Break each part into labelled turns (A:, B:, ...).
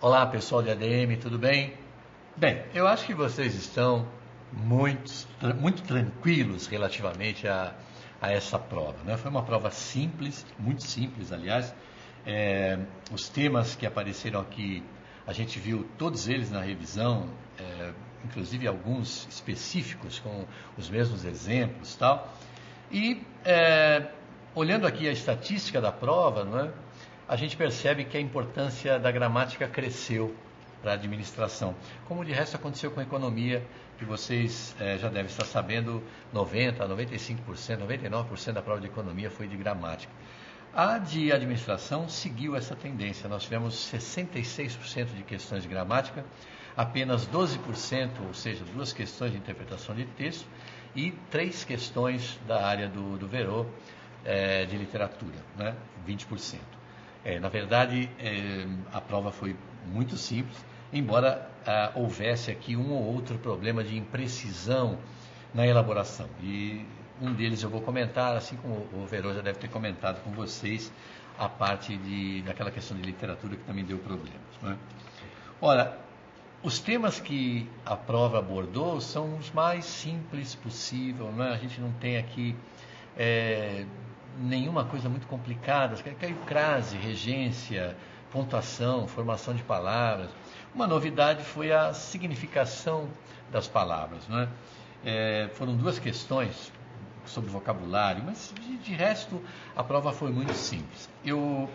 A: Olá pessoal de ADM, tudo bem? Bem, eu acho que vocês estão muito tranquilos relativamente a essa prova, né? Foi uma prova simples, muito simples, aliás. Os temas que apareceram aqui, a gente viu todos eles na revisão, inclusive alguns específicos com os mesmos exemplos e tal. E olhando aqui a estatística da prova, não é? A gente percebe que a importância da gramática cresceu para a administração, como de resto aconteceu com a economia, que vocês já devem estar sabendo, 90%, 95%, 99% da prova de economia foi de gramática. A de administração seguiu essa tendência, nós tivemos 66% de questões de gramática, apenas 12%, ou seja, 2 questões de interpretação de texto e 3 questões da área do Verô, de literatura, né? 20%. Na verdade, a prova foi muito simples, embora houvesse aqui um ou outro problema de imprecisão na elaboração. E um deles eu vou comentar, assim como o Verô já deve ter comentado com vocês, a parte daquela questão de literatura que também deu problemas, né? Ora, os temas que a prova abordou são os mais simples possível, né? A gente não tem aqui nenhuma coisa muito complicada. Caiu crase, regência, pontuação, formação de palavras. Uma novidade foi a significação das palavras, não é? Foram 2 questões sobre vocabulário, mas de resto a prova foi muito simples. Eu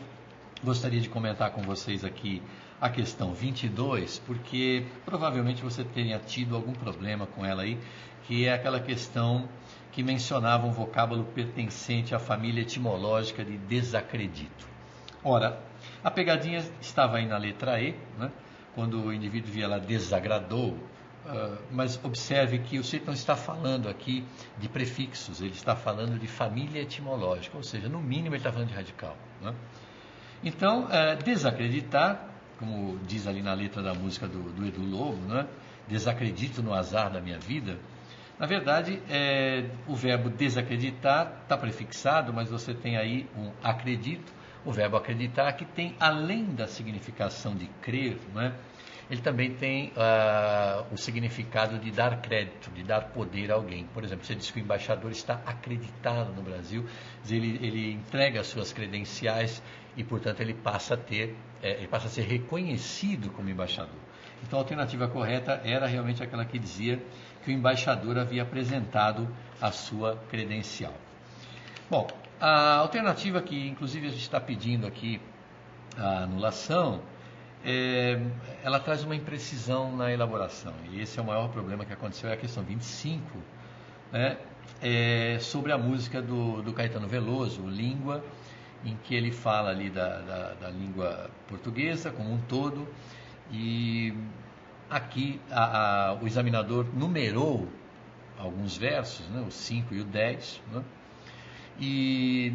A: gostaria de comentar com vocês aqui a questão 22, porque provavelmente você tenha tido algum problema com ela aí, que é aquela questão que mencionava um vocábulo pertencente à família etimológica de desacredito. Ora, a pegadinha estava aí na letra E, né? Quando o indivíduo via lá desagradou, mas observe que o sujeito não está falando aqui de prefixos, ele está falando de família etimológica, ou seja, no mínimo ele está falando de radical, né? Então, desacreditar, como diz ali na letra da música do Edu Lobo, né? Desacredito no azar da minha vida. Na verdade, o verbo desacreditar está prefixado, mas você tem aí um acredito, o verbo acreditar, que tem, além da significação de crer, né, ele também tem o significado de dar crédito, de dar poder a alguém. Por exemplo, você diz que o embaixador está acreditado no Brasil, ele entrega as suas credenciais e, portanto, ele passa a ser reconhecido como embaixador. Então, a alternativa correta era realmente aquela que dizia que o embaixador havia apresentado a sua credencial. Bom, a alternativa que, inclusive, a gente está pedindo aqui, a anulação, ela traz uma imprecisão na elaboração. E esse é o maior problema que aconteceu, é a questão 25, né, sobre a música do Caetano Veloso, Língua, em que ele fala ali da língua portuguesa como um todo. E aqui o examinador numerou alguns versos, né, o 5 e o 10, né, e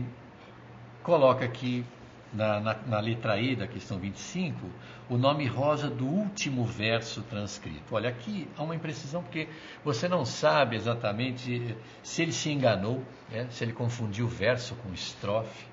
A: coloca aqui na letra E da questão 25 o nome rosa do último verso transcrito. Olha, aqui há uma imprecisão porque você não sabe exatamente se ele se enganou, né, se ele confundiu verso com estrofe,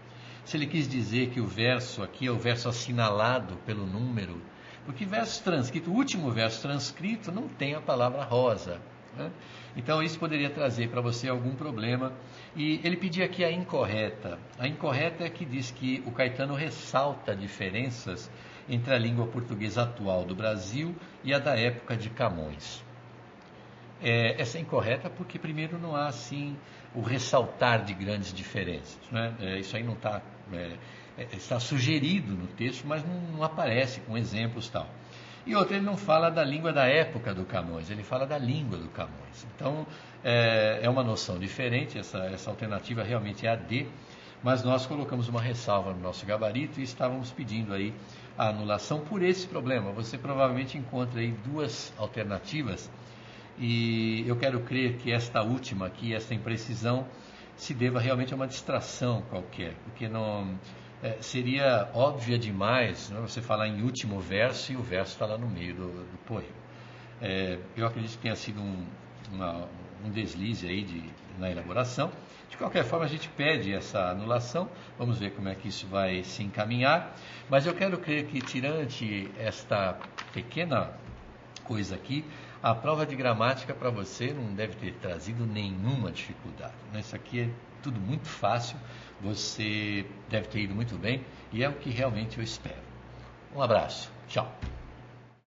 A: se ele quis dizer que o verso aqui é o verso assinalado pelo número, porque verso transcrito, o último verso transcrito não tem a palavra rosa, né? Então isso poderia trazer para você algum problema. E ele pedia aqui a incorreta. A incorreta é que diz que o Caetano ressalta diferenças entre a língua portuguesa atual do Brasil e a da época de Camões. Essa é incorreta porque, primeiro, não há assim o ressaltar de grandes diferenças, né? Isso aí não está... está sugerido no texto, mas não aparece com exemplos e tal. E outra, ele não fala da língua da época do Camões, ele fala da língua do Camões. Então, é uma noção diferente, essa alternativa realmente é a D, mas nós colocamos uma ressalva no nosso gabarito e estávamos pedindo aí a anulação por esse problema. Você provavelmente encontra aí 2 alternativas e eu quero crer que esta última aqui, esta imprecisão, se deva realmente a uma distração qualquer, porque não... seria óbvia demais, né, você falar em último verso e o verso está lá no meio do poema. Eu acredito que tenha sido um deslize aí na elaboração. De qualquer forma, a gente pede essa anulação, vamos ver como é que isso vai se encaminhar, mas eu quero crer que, tirante esta pequena coisa aqui, a prova de gramática para você não deve ter trazido nenhuma dificuldade, né? Isso aqui é tudo muito fácil, você deve ter ido muito bem e é o que realmente eu espero. Um abraço, tchau.